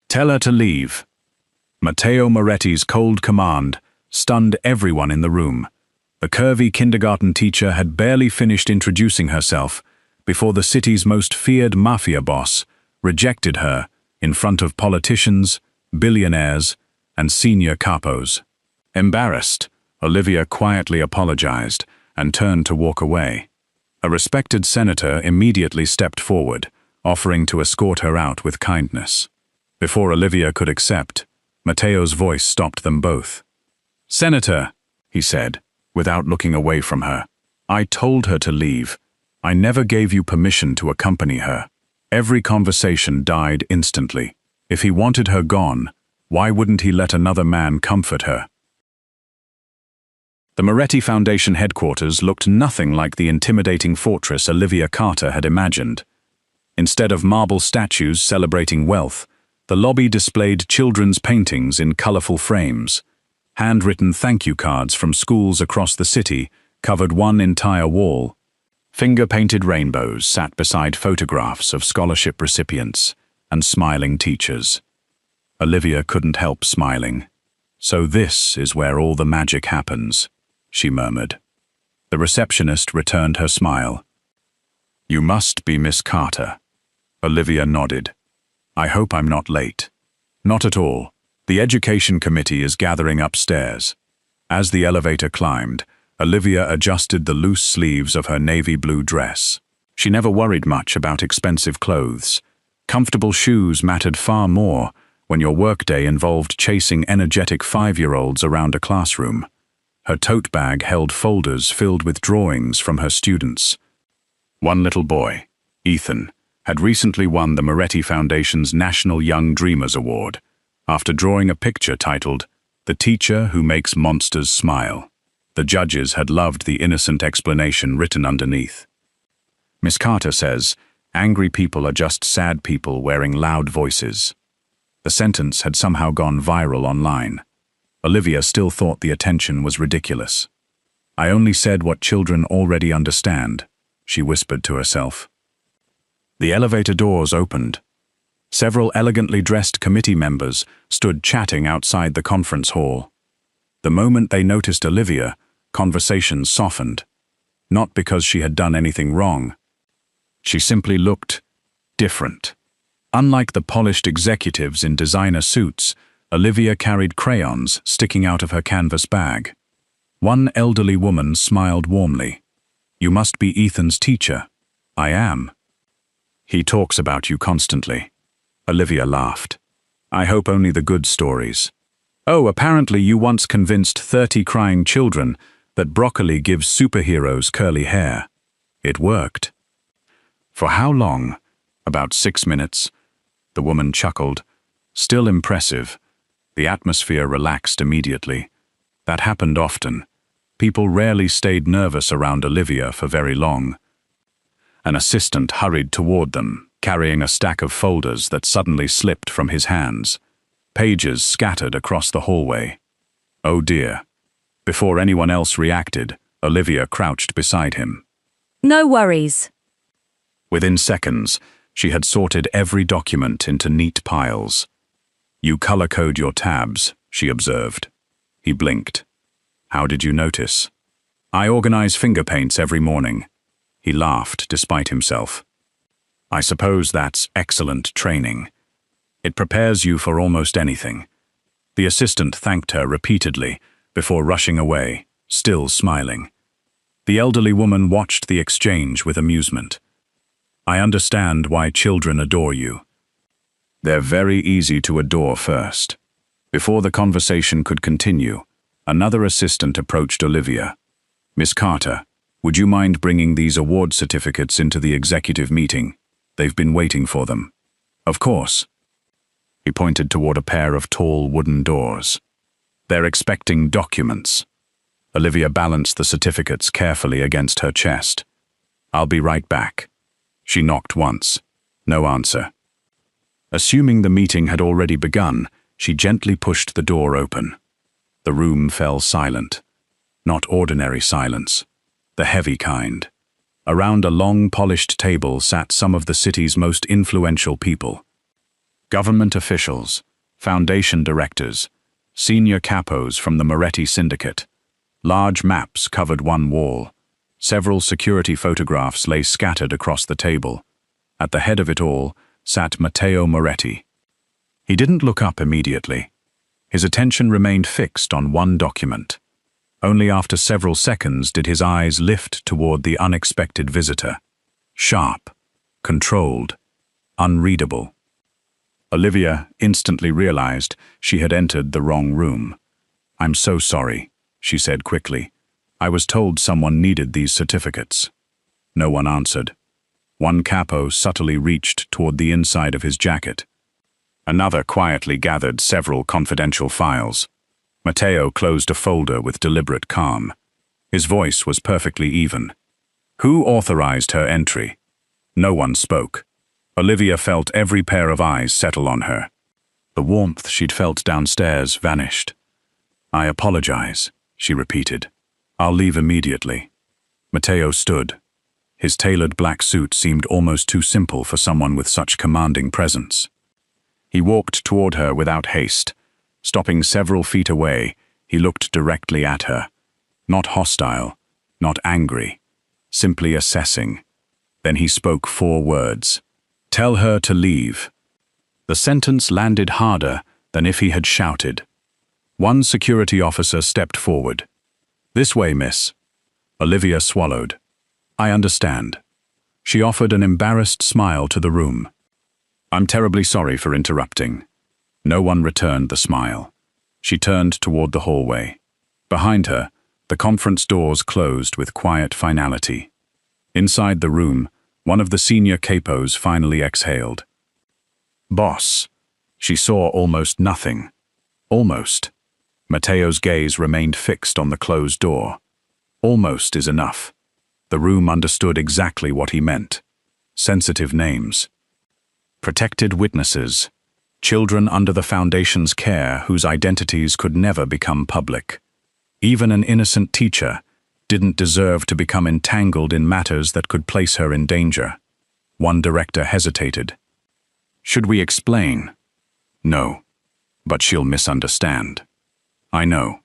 Tell her to leave. Matteo Moretti's cold command stunned everyone in the room. The curvy kindergarten teacher had barely finished introducing herself before the city's most feared mafia boss rejected her in front of politicians, billionaires, and senior capos. Embarrassed, Olivia quietly apologized and turned to walk away. A respected senator immediately stepped forward, offering to escort her out with kindness. Before Olivia could accept, Matteo's voice stopped them both. "Senator," he said, without looking away from her, "I told her to leave. I never gave you permission to accompany her." Every conversation died instantly. If he wanted her gone, why wouldn't he let another man comfort her? The Moretti Foundation headquarters looked nothing like the intimidating fortress Olivia Carter had imagined. Instead of marble statues celebrating wealth, the lobby displayed children's paintings in colorful frames. Handwritten thank you cards from schools across the city covered one entire wall. Finger-painted rainbows sat beside photographs of scholarship recipients and smiling teachers. Olivia couldn't help smiling. "So this is where all the magic happens," she murmured. The receptionist returned her smile. "You must be Miss Carter." Olivia nodded. "I hope I'm not late." "Not at all. The education committee is gathering upstairs." As the elevator climbed, Olivia adjusted the loose sleeves of her navy blue dress. She never worried much about expensive clothes. Comfortable shoes mattered far more when your workday involved chasing energetic 5-year-olds around a classroom. Her tote bag held folders filled with drawings from her students. One little boy, Ethan, had recently won the Moretti Foundation's National Young Dreamers Award after drawing a picture titled, "The Teacher Who Makes Monsters Smile." The judges had loved the innocent explanation written underneath. "Miss Carter says, angry people are just sad people wearing loud voices." The sentence had somehow gone viral online. Olivia still thought the attention was ridiculous. "I only said what children already understand," she whispered to herself. The elevator doors opened. Several elegantly dressed committee members stood chatting outside the conference hall. The moment they noticed Olivia, conversations softened. Not because she had done anything wrong. She simply looked different. Unlike the polished executives in designer suits, Olivia carried crayons sticking out of her canvas bag. One elderly woman smiled warmly. "You must be Ethan's teacher." "I am." "He talks about you constantly." Olivia laughed. "I hope only the good stories." "Oh, apparently you once convinced 30 crying children that broccoli gives superheroes curly hair." "It worked." "For how long?" "About 6 minutes." The woman chuckled. "Still impressive." The atmosphere relaxed immediately. That happened often. People rarely stayed nervous around Olivia for very long. An assistant hurried toward them, carrying a stack of folders that suddenly slipped from his hands. Pages scattered across the hallway. Oh dear. Before anyone else reacted, Olivia crouched beside him. "No worries." Within seconds, she had sorted every document into neat piles. "You color-code your tabs," she observed. He blinked. "How did you notice?" "I organize finger paints every morning." He laughed despite himself. "I suppose that's excellent training. It prepares you for almost anything." The assistant thanked her repeatedly before rushing away, still smiling. The elderly woman watched the exchange with amusement. "I understand why children adore you. They're very easy to adore first." Before the conversation could continue, another assistant approached Olivia. "Miss Carter, would you mind bringing these award certificates into the executive meeting? They've been waiting for them." "Of course." He pointed toward a pair of tall wooden doors. "They're expecting documents." Olivia balanced the certificates carefully against her chest. "I'll be right back." She knocked once. No answer. Assuming the meeting had already begun, she gently pushed the door open. The room fell silent. Not ordinary silence, the heavy kind. Around a long, polished table sat some of the city's most influential people. Government officials, foundation directors, senior capos from the Moretti syndicate. Large maps covered one wall. Several security photographs lay scattered across the table. At the head of it all sat Matteo Moretti. He didn't look up immediately. His attention remained fixed on one document. Only after several seconds did his eyes lift toward the unexpected visitor. Sharp, controlled, unreadable. Olivia instantly realized she had entered the wrong room. "I'm so sorry," she said quickly. "I was told someone needed these certificates." No one answered. One capo subtly reached toward the inside of his jacket. Another quietly gathered several confidential files. Matteo closed a folder with deliberate calm. His voice was perfectly even. Who authorized her entry? No one spoke. Olivia felt every pair of eyes settle on her. The warmth she'd felt downstairs vanished. "I apologize," she repeated. "I'll leave immediately." Matteo stood. His tailored black suit seemed almost too simple for someone with such commanding presence. He walked toward her without haste. Stopping several feet away, he looked directly at her. Not hostile, not angry, simply assessing. Then he spoke 4 words. "Tell her to leave." The sentence landed harder than if he had shouted. One security officer stepped forward. "This way, miss." Olivia swallowed. "I understand." She offered an embarrassed smile to the room. "I'm terribly sorry for interrupting." No one returned the smile. She turned toward the hallway. Behind her, the conference doors closed with quiet finality. Inside the room, one of the senior capos finally exhaled. "Boss." She saw almost nothing. Almost. Matteo's gaze remained fixed on the closed door. Almost is enough. The room understood exactly what he meant. Sensitive names. Protected witnesses. Children under the Foundation's care whose identities could never become public. Even an innocent teacher didn't deserve to become entangled in matters that could place her in danger. One director hesitated. "Should we explain?" "No, but she'll misunderstand." "I know."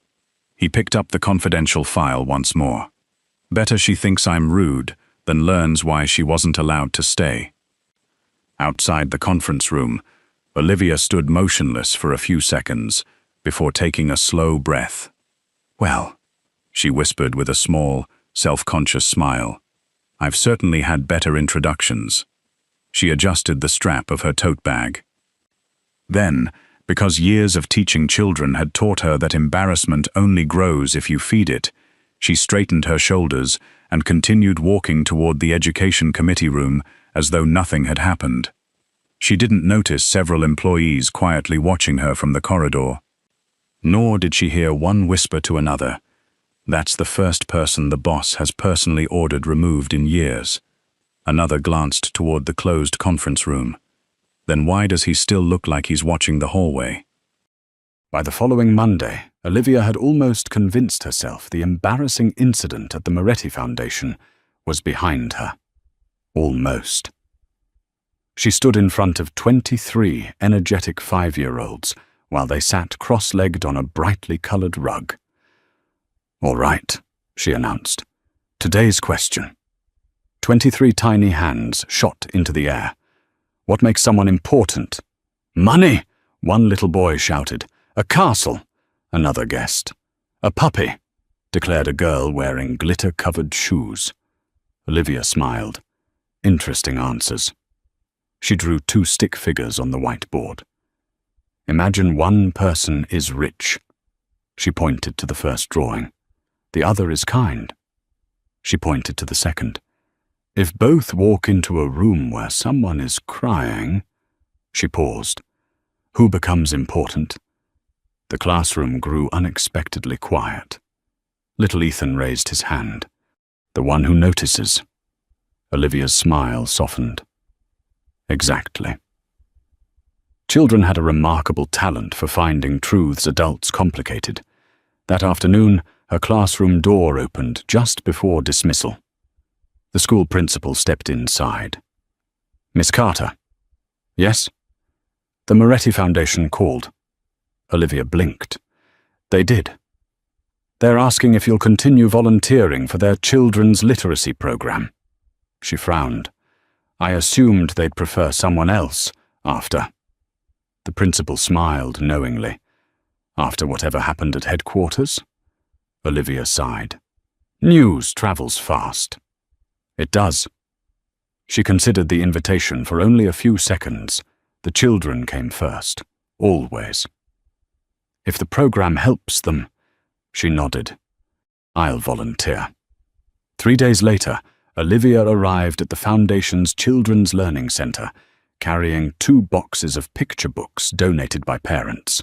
He picked up the confidential file once more. "Better she thinks I'm rude than learns why she wasn't allowed to stay." Outside the conference room, Olivia stood motionless for a few seconds before taking a slow breath. "Well," she whispered with a small, self-conscious smile, "I've certainly had better introductions." She adjusted the strap of her tote bag. Then, because years of teaching children had taught her that embarrassment only grows if you feed it, she straightened her shoulders and continued walking toward the education committee room as though nothing had happened. She didn't notice several employees quietly watching her from the corridor. Nor did she hear one whisper to another, "That's the first person the boss has personally ordered removed in years." Another glanced toward the closed conference room. Then why does he still look like he's watching the hallway? By the following Monday, Olivia had almost convinced herself the embarrassing incident at the Moretti Foundation was behind her. Almost. She stood in front of 23 energetic 5-year-olds while they sat cross-legged on a brightly colored rug. "All right," she announced. "Today's question." 23 tiny hands shot into the air. "What makes someone important?" "Money!" one little boy shouted. "A castle!" another guessed. "A puppy!" declared a girl wearing glitter-covered shoes. Olivia smiled. Interesting answers. She drew 2 stick figures on the whiteboard. "Imagine one person is rich." She pointed to the first drawing. "The other is kind." She pointed to the second. "If both walk into a room where someone is crying..." She paused. "Who becomes important?" The classroom grew unexpectedly quiet. Little Ethan raised his hand. "The one who notices." Olivia's smile softened. "Exactly." Children had a remarkable talent for finding truths adults complicated. That afternoon, her classroom door opened just before dismissal. The school principal stepped inside. "Miss Carter." "Yes?" The Moretti Foundation called. Olivia blinked. They did. They're asking if you'll continue volunteering for their children's literacy program. She frowned. I assumed they'd prefer someone else after. The principal smiled knowingly. After whatever happened at headquarters? Olivia sighed. News travels fast. It does. She considered the invitation for only a few seconds. The children came first, always. If the program helps them, she nodded. I'll volunteer. 3 days later, Olivia arrived at the Foundation's Children's Learning Center, carrying 2 boxes of picture books donated by parents.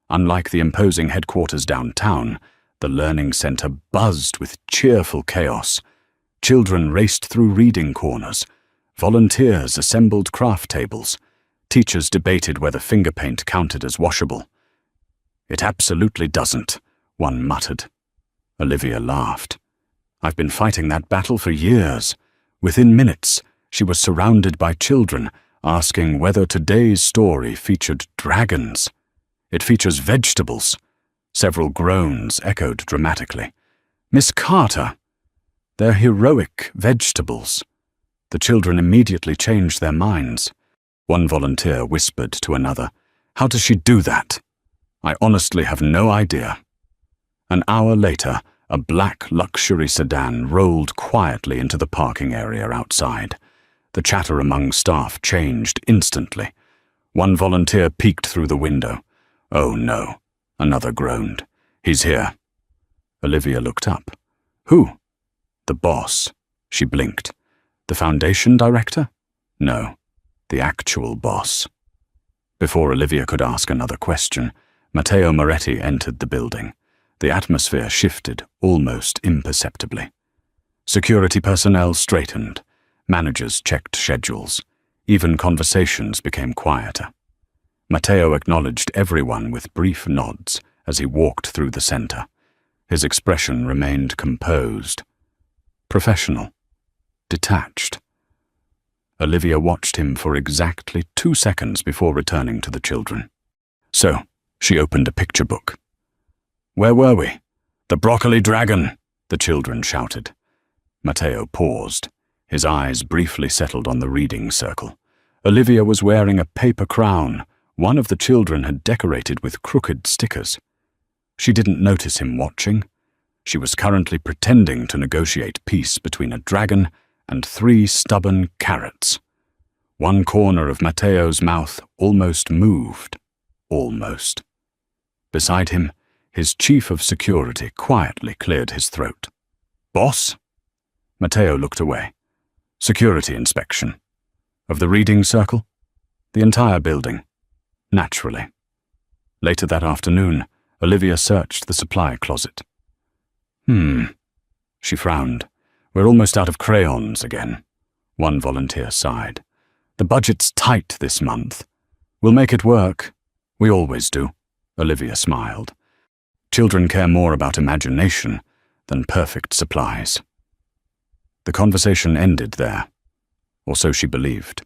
Unlike the imposing headquarters downtown, the learning center buzzed with cheerful chaos. Children raced through reading corners. Volunteers assembled craft tables. Teachers debated whether finger paint counted as washable. It absolutely doesn't, one muttered. Olivia laughed. I've been fighting that battle for years. Within minutes, she was surrounded by children, asking whether today's story featured dragons. It features vegetables. Several groans echoed dramatically. Miss Carter! They're heroic vegetables. The children immediately changed their minds. One volunteer whispered to another, How does she do that? I honestly have no idea. An hour later, a black luxury sedan rolled quietly into the parking area outside. The chatter among staff changed instantly. One volunteer peeked through the window. Oh no, another groaned. He's here. Olivia looked up. Who? The boss. She blinked. The foundation director? No, the actual boss. Before Olivia could ask another question, Matteo Moretti entered the building. The atmosphere shifted almost imperceptibly. Security personnel straightened. Managers checked schedules. Even conversations became quieter. Matteo acknowledged everyone with brief nods as he walked through the center. His expression remained composed, professional, detached. Olivia watched him for exactly 2 seconds before returning to the children. So, she opened a picture book. Where were we? The broccoli dragon, the children shouted. Matteo paused. His eyes briefly settled on the reading circle. Olivia was wearing a paper crown. One of the children had decorated with crooked stickers. She didn't notice him watching. She was currently pretending to negotiate peace between a dragon and 3 stubborn carrots. One corner of Matteo's mouth almost moved. Almost. Beside him, his chief of security quietly cleared his throat. Boss? Matteo looked away. Security inspection. Of the reading circle? The entire building. Naturally. Later that afternoon, Olivia searched the supply closet. She frowned. We're almost out of crayons again. One volunteer sighed. The budget's tight this month. We'll make it work. We always do. Olivia smiled. Children care more about imagination than perfect supplies. The conversation ended there, or so she believed.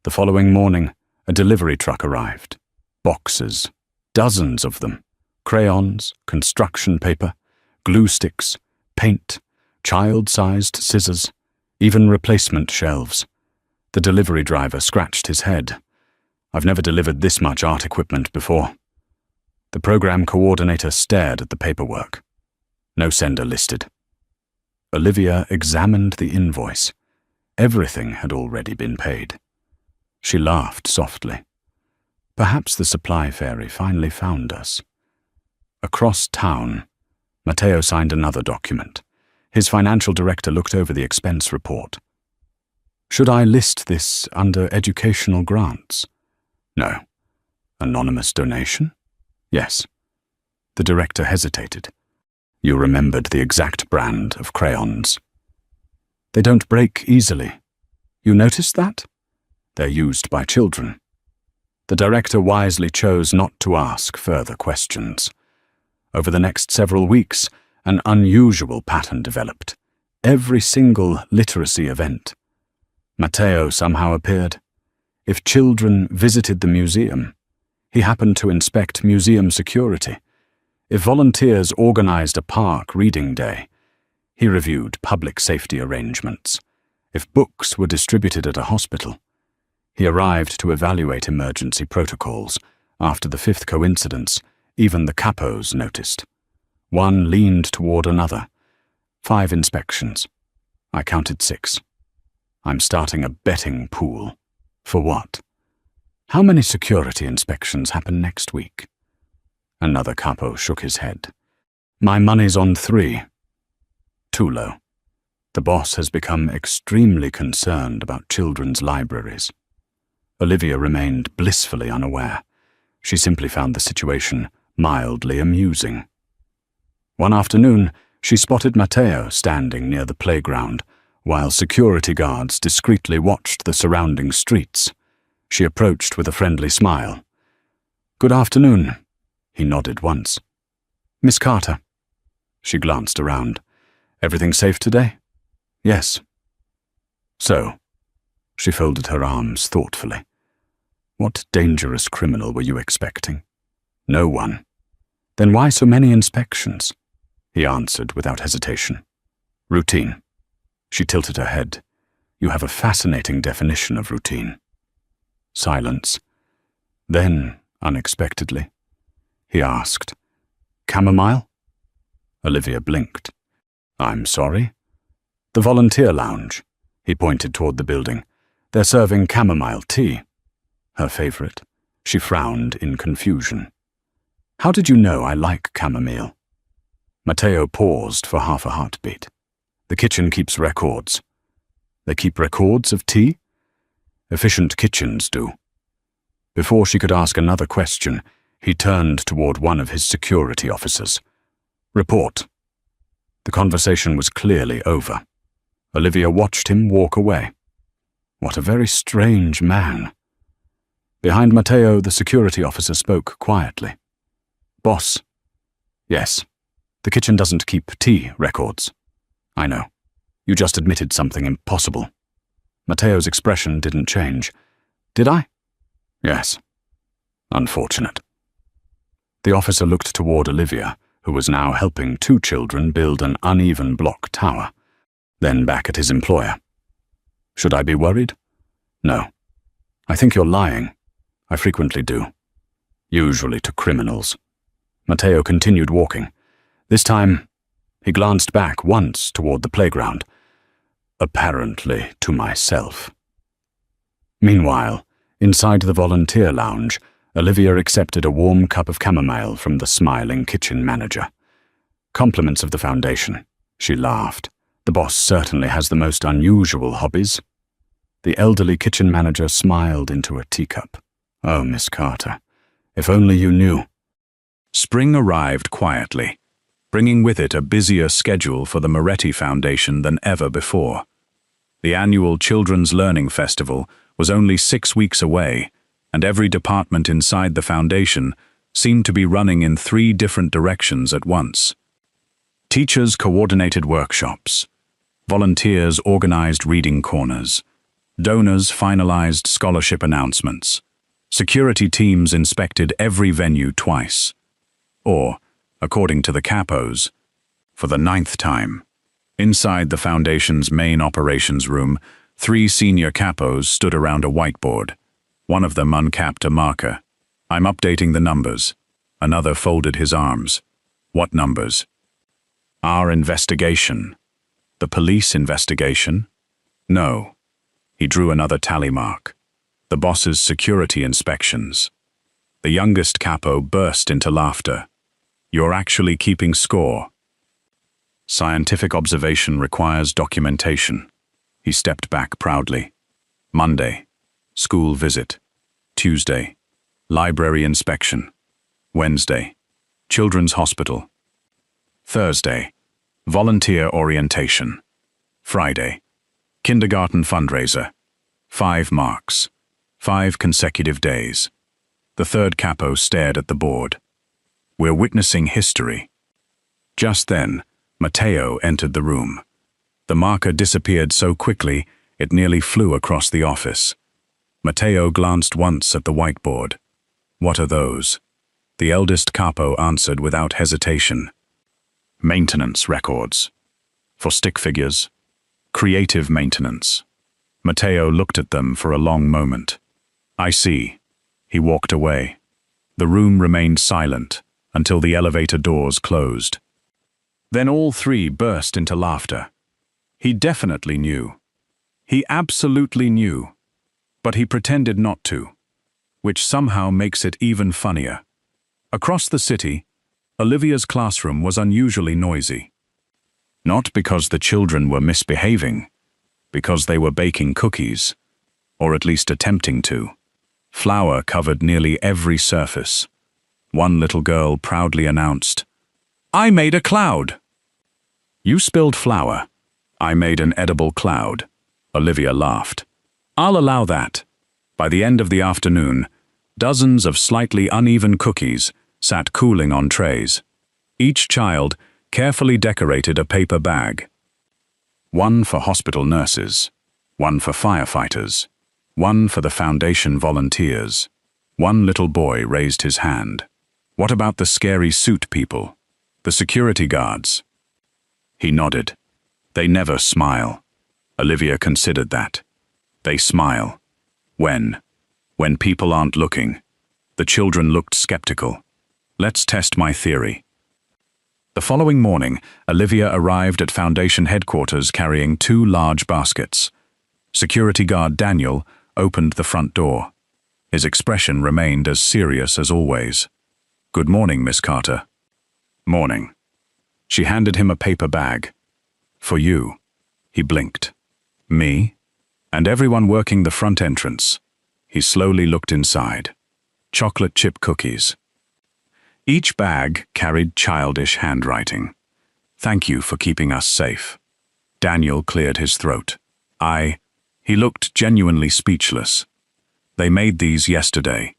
The following morning, a delivery truck arrived. Boxes, dozens of them. Crayons, construction paper, glue sticks, paint, child-sized scissors, even replacement shelves. The delivery driver scratched his head. I've never delivered this much art equipment before. The program coordinator stared at the paperwork. No sender listed. Olivia examined the invoice. Everything had already been paid. She laughed softly. Perhaps the supply fairy finally found us. Across town, Matteo signed another document. His financial director looked over the expense report. Should I list this under educational grants? No. Anonymous donation? Yes. The director hesitated. You remembered the exact brand of crayons. They don't break easily. You noticed that? They're used by children. The director wisely chose not to ask further questions. Over the next several weeks, an unusual pattern developed. Every single literacy event. Matteo somehow appeared. If children visited the museum, he happened to inspect museum security. If volunteers organized a park reading day, he reviewed public safety arrangements. If books were distributed at a hospital, he arrived to evaluate emergency protocols. After the fifth coincidence, even the capos noticed. One leaned toward another. 5 inspections. I counted 6. I'm starting a betting pool. For what? How many security inspections happen next week? Another capo shook his head. My money's on 3. Too low. The boss has become extremely concerned about children's libraries. Olivia remained blissfully unaware. She simply found the situation mildly amusing. One afternoon, she spotted Matteo standing near the playground, while security guards discreetly watched the surrounding streets. She approached with a friendly smile. Good afternoon. He nodded once. Miss Carter. She glanced around. Everything safe today? Yes. So, she folded her arms thoughtfully. What dangerous criminal were you expecting? No one. Then why so many inspections? He answered without hesitation. Routine. She tilted her head. You have a fascinating definition of routine. Silence. Then, unexpectedly, he asked, Chamomile? Olivia blinked. I'm sorry? The volunteer lounge. He pointed toward the building. They're serving chamomile tea. Her favorite. She frowned in confusion. How did you know I like chamomile? Matteo paused for half a heartbeat. The kitchen keeps records. They keep records of tea? Efficient kitchens do. Before she could ask another question, he turned toward one of his security officers. Report. The conversation was clearly over. Olivia watched him walk away. What a very strange man. Behind Matteo, the security officer spoke quietly. Boss. Yes. The kitchen doesn't keep tea records. I know. You just admitted something impossible. Matteo's expression didn't change. Did I? Yes. Unfortunate. The officer looked toward Olivia, who was now helping 2 children build an uneven block tower, then back at his employer. Should I be worried? No. I think you're lying. I frequently do. Usually to criminals. Matteo continued walking. This time, he glanced back once toward the playground. Apparently to myself. Meanwhile, inside the volunteer lounge, Olivia accepted a warm cup of chamomile from the smiling kitchen manager. Compliments of the foundation. She laughed. The boss certainly has the most unusual hobbies. The elderly kitchen manager smiled into a teacup. Oh, Miss Carter, if only you knew. Spring arrived quietly, bringing with it a busier schedule for the Moretti Foundation than ever before. The annual Children's Learning Festival was only 6 weeks away, and every department inside the foundation seemed to be running in 3 different directions at once. Teachers coordinated workshops. Volunteers organized reading corners. Donors finalized scholarship announcements. Security teams inspected every venue twice. Or, according to the capos, for the 9th time. Inside the foundation's main operations room, 3 senior capos stood around a whiteboard. One of them uncapped a marker. I'm updating the numbers. Another folded his arms. What numbers? Our investigation. The police investigation? No. He drew another tally mark. The boss's security inspections. The youngest capo burst into laughter. You're actually keeping score. Scientific observation requires documentation. He stepped back proudly. Monday, school visit. Tuesday, library inspection. Wednesday, children's hospital. Thursday, volunteer orientation. Friday, kindergarten fundraiser. 5 marks. 5 consecutive days. The 3rd capo stared at the board. We're witnessing history. Just then, Matteo entered the room. The marker disappeared so quickly, it nearly flew across the office. Matteo glanced once at the whiteboard. What are those? The eldest capo answered without hesitation. Maintenance records. For stick figures. Creative maintenance. Matteo looked at them for a long moment. I see. He walked away. The room remained silent until the elevator doors closed. Then all three burst into laughter. He definitely knew. He absolutely knew. But he pretended not to, which somehow makes it even funnier. Across the city, Olivia's classroom was unusually noisy. Not because the children were misbehaving, because they were baking cookies, or at least attempting to. Flour covered nearly every surface. One little girl proudly announced, "I made a cloud." You spilled flour. I made an edible cloud. Olivia laughed. I'll allow that. By the end of the afternoon, dozens of slightly uneven cookies sat cooling on trays. Each child carefully decorated a paper bag. One for hospital nurses, one for firefighters, one for the foundation volunteers. One little boy raised his hand. What about the scary suit people? The security guards? He nodded. They never smile. Olivia considered that. They smile. When? When people aren't looking. The children looked skeptical. Let's test my theory. The following morning, Olivia arrived at Foundation headquarters carrying 2 large baskets. Security guard Daniel opened the front door. His expression remained as serious as always. Good morning, Miss Carter. Morning. She handed him a paper bag. For you. He blinked. Me? And everyone working the front entrance. He slowly looked inside. Chocolate chip cookies. Each bag carried childish handwriting. Thank you for keeping us safe. Daniel cleared his throat. He looked genuinely speechless. They made these yesterday.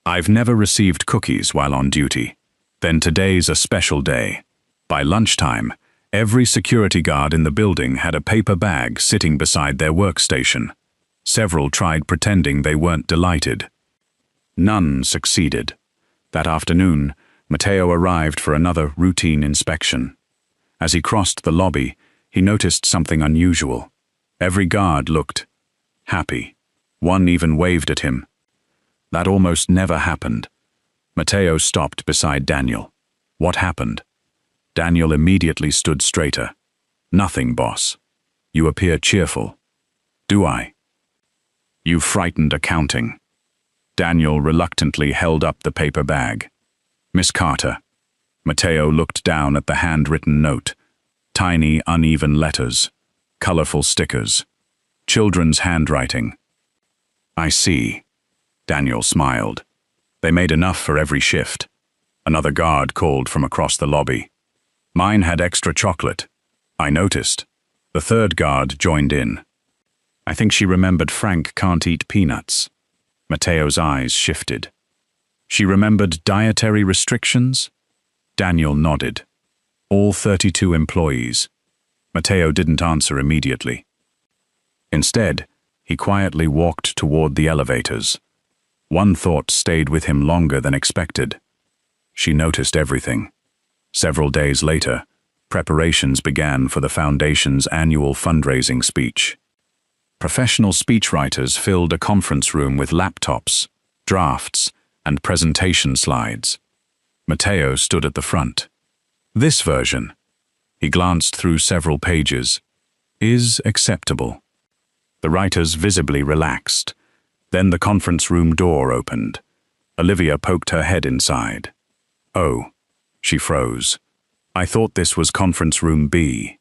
I've never received cookies while on duty. Then today's a special day. By lunchtime, every security guard in the building had a paper bag sitting beside their workstation. Several tried pretending they weren't delighted. None succeeded. That afternoon, Matteo arrived for another routine inspection. As he crossed the lobby, he noticed something unusual. Every guard looked happy. One even waved at him. That almost never happened. Matteo stopped beside Daniel. What happened? Daniel immediately stood straighter. Nothing, boss. You appear cheerful. Do I? You frightened accounting. Daniel reluctantly held up the paper bag. Miss Carter. Matteo looked down at the handwritten note. Tiny, uneven letters. Colorful stickers. Children's handwriting. I see. Daniel smiled. They made enough for every shift. Another guard called from across the lobby. Mine had extra chocolate. I noticed. The third guard joined in. I think she remembered Frank can't eat peanuts. Matteo's eyes shifted. She remembered dietary restrictions? Daniel nodded. All 32 employees. Matteo didn't answer immediately. Instead, he quietly walked toward the elevators. One thought stayed with him longer than expected. She noticed everything. Several days later, preparations began for the Foundation's annual fundraising speech. Professional speechwriters filled a conference room with laptops, drafts, and presentation slides. Matteo stood at the front. This version, he glanced through several pages, is acceptable. The writers visibly relaxed. Then the conference room door opened. Olivia poked her head inside. Oh, she froze. I thought this was conference room B.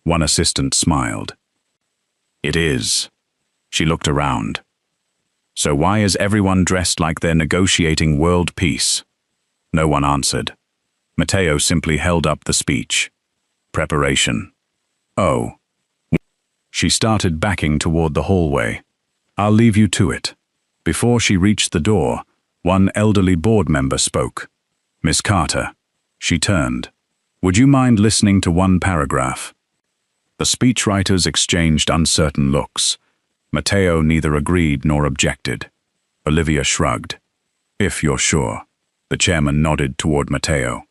One assistant smiled. It is. She looked around. So why is everyone dressed like they're negotiating world peace? No one answered. Matteo simply held up the speech. Preparation. Oh. She started backing toward the hallway. I'll leave you to it. Before she reached the door, one elderly board member spoke. Miss Carter. She turned. Would you mind listening to one paragraph? The speechwriters exchanged uncertain looks. Matteo neither agreed nor objected. Olivia shrugged. If you're sure. The chairman nodded toward Matteo.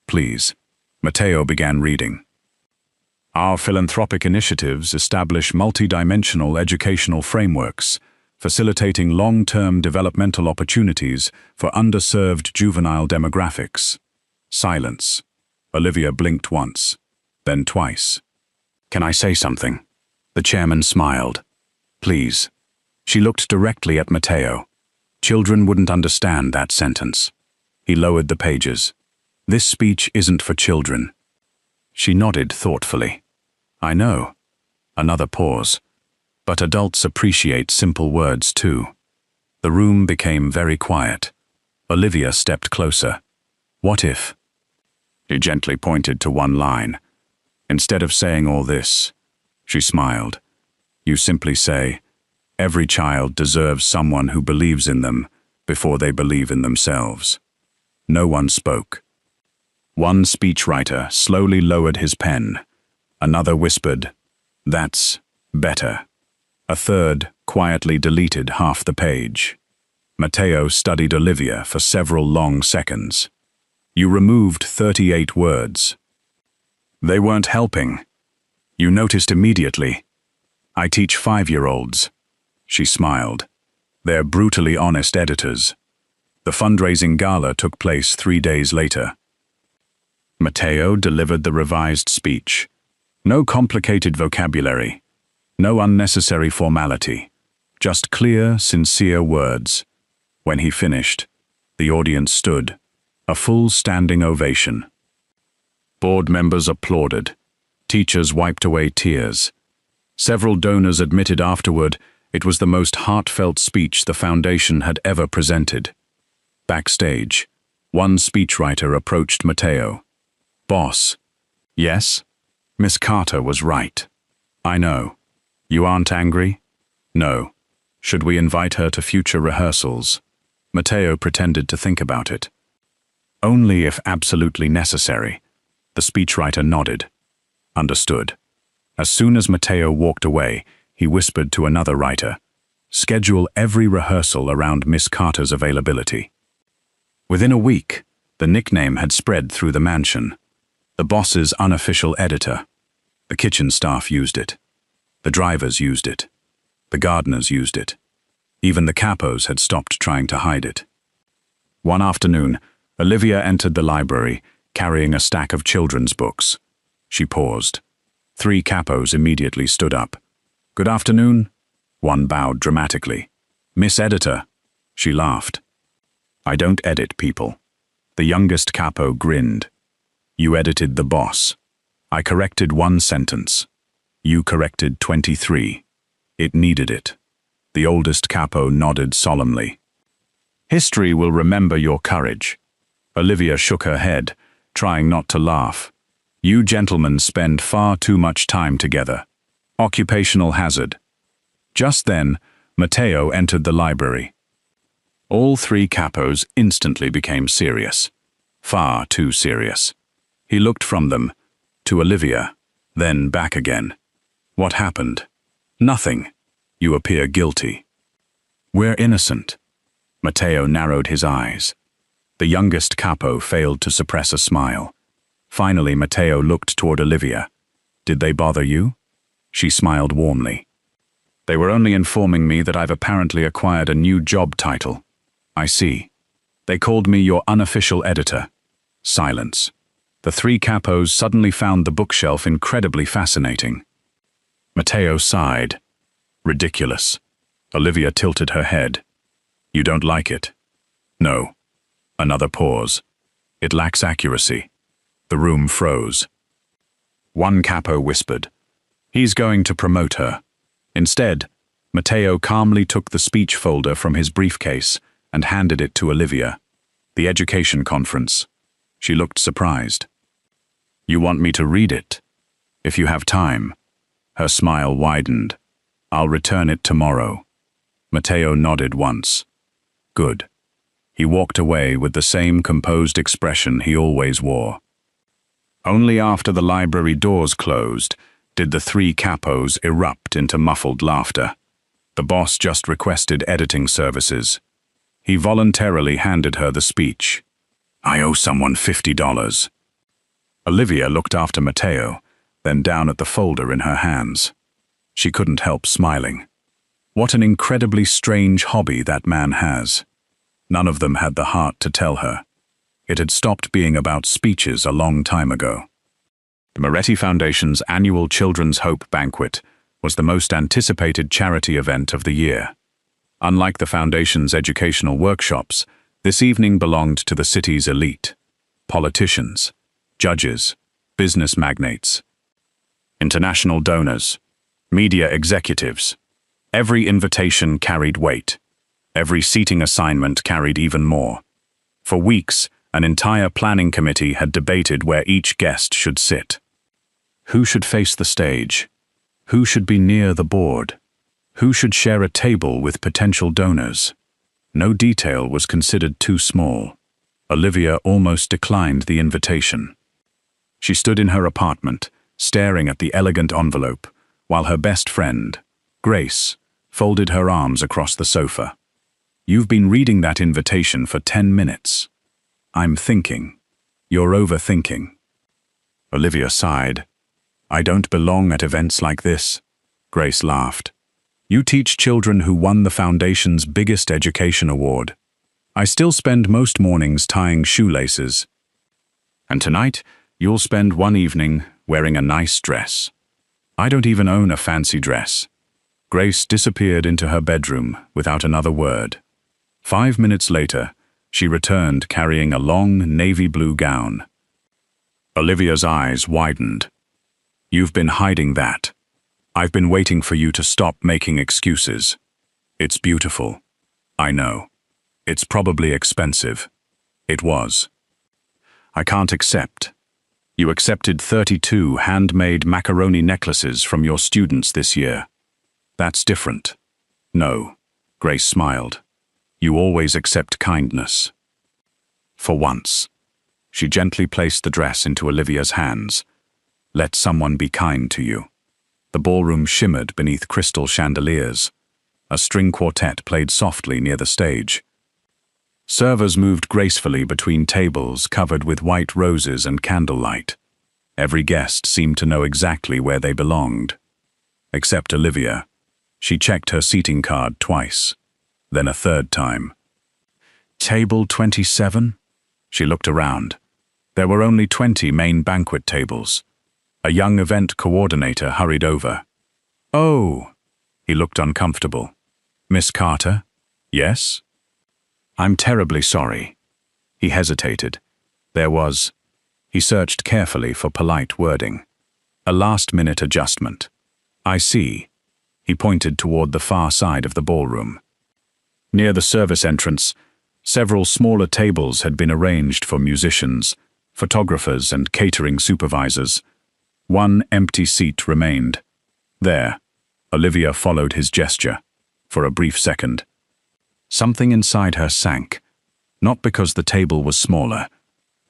Please. Matteo began reading. Our philanthropic initiatives establish multidimensional educational frameworks, facilitating long-term developmental opportunities for underserved juvenile demographics. Silence. Olivia blinked once, then twice. Can I say something? The chairman smiled. Please. She looked directly at Matteo. Children wouldn't understand that sentence. He lowered the pages. This speech isn't for children. She nodded thoughtfully. I know. Another pause. But adults appreciate simple words too. The room became very quiet. Olivia stepped closer. What if? He gently pointed to one line. Instead of saying all this, she smiled. You simply say, every child deserves someone who believes in them before they believe in themselves. No one spoke. One speechwriter slowly lowered his pen. Another whispered, "That's better." A third quietly deleted half the page. Matteo studied Olivia for several long seconds. You removed 38 words. They weren't helping. You noticed immediately. I teach 5-year-olds. She smiled. They're brutally honest editors. The fundraising gala took place 3 days later. Matteo delivered the revised speech. No complicated vocabulary. No unnecessary formality. Just clear, sincere words. When he finished, the audience stood. A full standing ovation. Board members applauded. Teachers wiped away tears. Several donors admitted afterward it was the most heartfelt speech the foundation had ever presented. Backstage, one speechwriter approached Matteo. Boss. Yes? Miss Carter was right. I know. You aren't angry? No. Should we invite her to future rehearsals? Matteo pretended to think about it. Only if absolutely necessary. The speechwriter nodded. Understood. As soon as Matteo walked away, he whispered to another writer, schedule every rehearsal around Miss Carter's availability. Within a week, the nickname had spread through the mansion. The boss's unofficial editor. The kitchen staff used it. The drivers used it. The gardeners used it. Even the capos had stopped trying to hide it. One afternoon, Olivia entered the library, carrying a stack of children's books. She paused. 3 capos immediately stood up. Good afternoon. One bowed dramatically. Miss Editor. She laughed. I don't edit people. The youngest capo grinned. You edited the boss. I corrected 1 sentence. You corrected 23. It needed it. The oldest capo nodded solemnly. History will remember your courage. Olivia shook her head, trying not to laugh. You gentlemen spend far too much time together. Occupational hazard. Just then, Matteo entered the library. All 3 capos instantly became serious. Far too serious. He looked from them, to Olivia, then back again. What happened? Nothing. You appear guilty. We're innocent. Matteo narrowed his eyes. The youngest capo failed to suppress a smile. Finally, Matteo looked toward Olivia. Did they bother you? She smiled warmly. They were only informing me that I've apparently acquired a new job title. I see. They called me your unofficial editor. Silence. The 3 capos suddenly found the bookshelf incredibly fascinating. Matteo sighed. Ridiculous. Olivia tilted her head. You don't like it? No. Another pause. It lacks accuracy. The room froze. One capo whispered, he's going to promote her. Instead, Matteo calmly took the speech folder from his briefcase and handed it to Olivia. The education conference. She looked surprised. You want me to read it? If you have time. Her smile widened. I'll return it tomorrow. Matteo nodded once. Good. He walked away with the same composed expression he always wore. Only after the library doors closed did the 3 capos erupt into muffled laughter. The boss just requested editing services. He voluntarily handed her the speech. I owe someone $50. Olivia looked after Matteo, then down at the folder in her hands. She couldn't help smiling. What an incredibly strange hobby that man has. None of them had the heart to tell her. It had stopped being about speeches a long time ago. The Moretti Foundation's annual Children's Hope Banquet was the most anticipated charity event of the year. Unlike the Foundation's educational workshops, this evening belonged to the city's elite: politicians, judges, business magnates, international donors, media executives. Every invitation carried weight. Every seating assignment carried even more. For weeks, an entire planning committee had debated where each guest should sit. Who should face the stage? Who should be near the board? Who should share a table with potential donors? No detail was considered too small. Olivia almost declined the invitation. She stood in her apartment, staring at the elegant envelope, while her best friend, Grace, folded her arms across the sofa. You've been reading that invitation for 10 minutes. I'm thinking. You're overthinking. Olivia sighed. I don't belong at events like this. Grace laughed. You teach children who won the Foundation's biggest education award. I still spend most mornings tying shoelaces. And tonight, you'll spend one evening wearing a nice dress. I don't even own a fancy dress. Grace disappeared into her bedroom without another word. 5 minutes later, she returned carrying a long navy blue gown. Olivia's eyes widened. You've been hiding that. I've been waiting for you to stop making excuses. It's beautiful. I know. It's probably expensive. It was. I can't accept. You accepted 32 handmade macaroni necklaces from your students this year. That's different. No, Grace smiled. You always accept kindness. For once. She gently placed the dress into Olivia's hands. Let someone be kind to you. The ballroom shimmered beneath crystal chandeliers. A string quartet played softly near the stage. Servers moved gracefully between tables covered with white roses and candlelight. Every guest seemed to know exactly where they belonged. Except Olivia. She checked her seating card twice, then a third time. Table 27? She looked around. There were only 20 main banquet tables. A young event coordinator hurried over. Oh, he looked uncomfortable. Miss Carter? Yes? I'm terribly sorry. He hesitated. He searched carefully for polite wording. A last-minute adjustment. I see. He pointed toward the far side of the ballroom. Near the service entrance, several smaller tables had been arranged for musicians, photographers, and catering supervisors. One empty seat remained. There, Olivia followed his gesture, for a brief second. Something inside her sank, not because the table was smaller,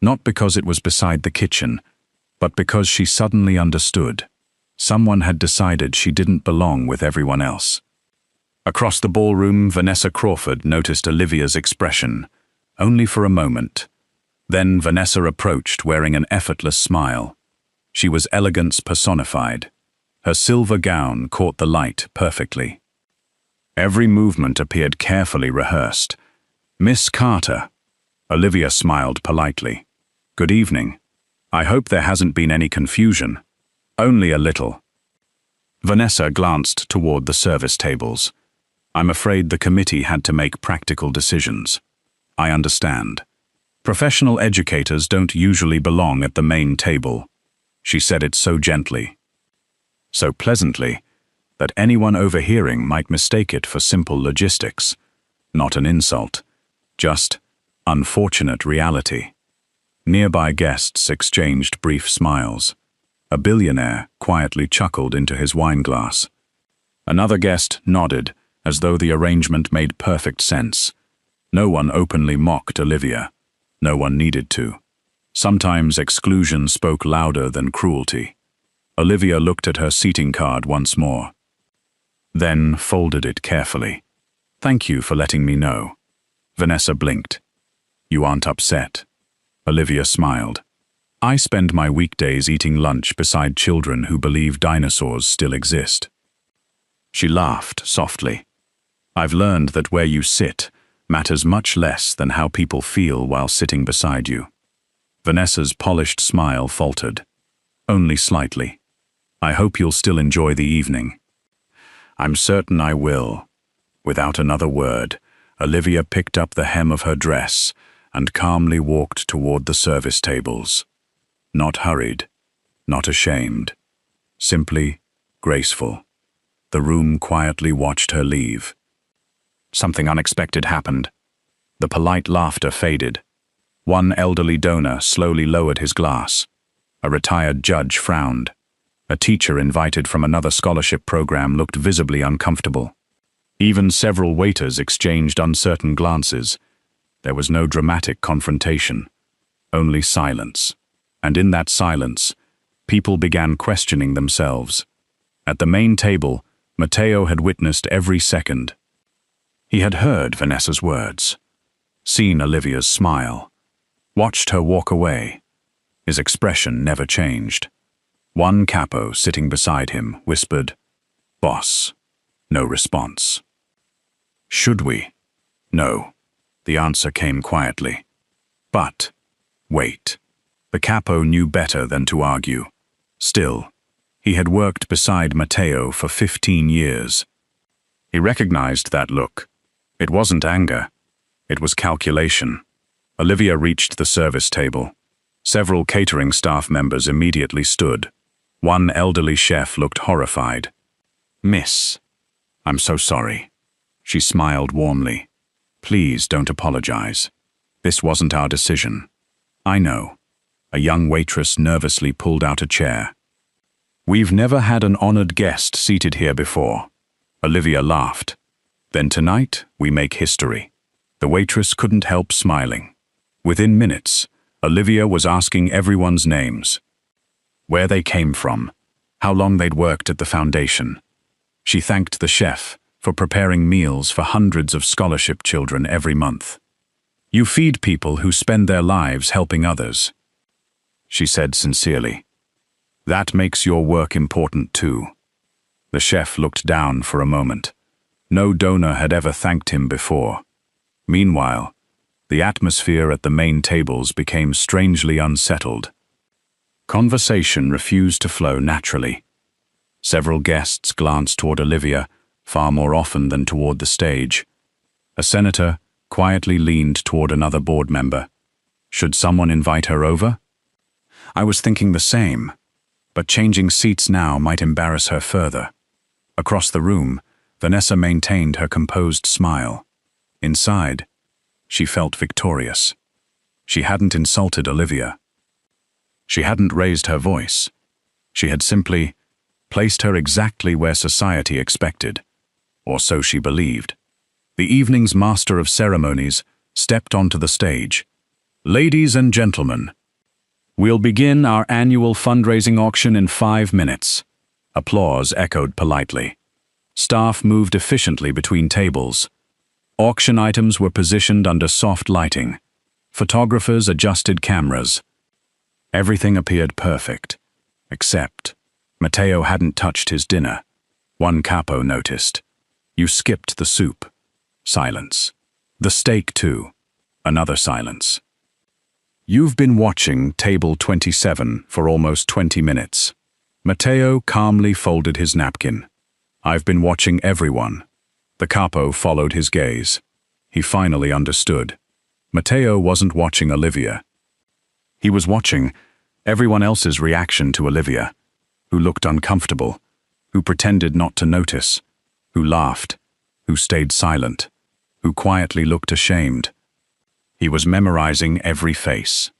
not because it was beside the kitchen, but because she suddenly understood. Someone had decided she didn't belong with everyone else. Across the ballroom, Vanessa Crawford noticed Olivia's expression, only for a moment. Then Vanessa approached wearing an effortless smile. She was elegance personified. Her silver gown caught the light perfectly. Every movement appeared carefully rehearsed. Miss Carter. Olivia smiled politely. Good evening. I hope there hasn't been any confusion. Only a little. Vanessa glanced toward the service tables. I'm afraid the committee had to make practical decisions. I understand. Professional educators don't usually belong at the main table. She said it so gently, so pleasantly, that anyone overhearing might mistake it for simple logistics. Not an insult, just unfortunate reality. Nearby guests exchanged brief smiles. A billionaire quietly chuckled into his wineglass. Another guest nodded, as though the arrangement made perfect sense. No one openly mocked Olivia. No one needed to. Sometimes exclusion spoke louder than cruelty. Olivia looked at her seating card once more. then folded it carefully. "Thank you for letting me know." Vanessa blinked. "You aren't upset?" Olivia smiled. "I spend my weekdays eating lunch beside children who believe dinosaurs still exist." She laughed softly. "I've learned that where you sit matters much less than how people feel while sitting beside you." Vanessa's polished smile faltered. "Only slightly. I hope you'll still enjoy the evening." "I'm certain I will." Without another word, Olivia picked up the hem of her dress and calmly walked toward the service tables. Not hurried, not ashamed, simply graceful. The room quietly watched her leave. Something unexpected happened. The polite laughter faded. One elderly donor slowly lowered his glass. A retired judge frowned. A teacher invited from another scholarship program looked visibly uncomfortable. Even several waiters exchanged uncertain glances. There was no dramatic confrontation, only silence. And in that silence, people began questioning themselves. At the main table, Matteo had witnessed every second. He had heard Vanessa's words, seen Olivia's smile, watched her walk away. His expression never changed. One capo sitting beside him whispered, "Boss." No response. "Should we?" "No." The answer came quietly. "But, wait." The capo knew better than to argue. Still, he had worked beside Matteo for 15 years. He recognized that look. It wasn't anger. It was calculation. Olivia reached the service table. Several catering staff members immediately stood. One elderly chef looked horrified. "Miss, I'm so sorry." She smiled warmly. "Please don't apologize. This wasn't our decision." "I know." A young waitress nervously pulled out a chair. "We've never had an honored guest seated here before." Olivia laughed. "Then tonight, we make history." The waitress couldn't help smiling. Within minutes, Olivia was asking everyone's names, where they came from, how long they'd worked at the foundation. She thanked the chef for preparing meals for hundreds of scholarship children every month. "You feed people who spend their lives helping others," she said sincerely. "That makes your work important too." The chef looked down for a moment. No donor had ever thanked him before. Meanwhile, the atmosphere at the main tables became strangely unsettled. Conversation refused to flow naturally. Several guests glanced toward Olivia, far more often than toward the stage. A senator quietly leaned toward another board member. Should someone invite her over? I was thinking the same, but changing seats now might embarrass her further. Across the room, Vanessa maintained her composed smile. Inside, she felt victorious. She hadn't insulted Olivia. She hadn't raised her voice. She had simply placed her exactly where society expected, or so she believed. The evening's master of ceremonies stepped onto the stage. "Ladies and gentlemen, we'll begin our annual fundraising auction in 5 minutes." Applause echoed politely. Staff moved efficiently between tables. Auction items were positioned under soft lighting. Photographers adjusted cameras. Everything appeared perfect, except Matteo hadn't touched his dinner. One capo noticed. "You skipped the soup." Silence. "The steak too." Another silence. "You've been watching table 27 for almost 20 minutes. Matteo calmly folded his napkin. "I've been watching everyone." The capo followed his gaze. He finally understood. Matteo wasn't watching Olivia. He was watching everyone else's reaction to Olivia, who looked uncomfortable, who pretended not to notice, who laughed, who stayed silent, who quietly looked ashamed. He was memorizing every face.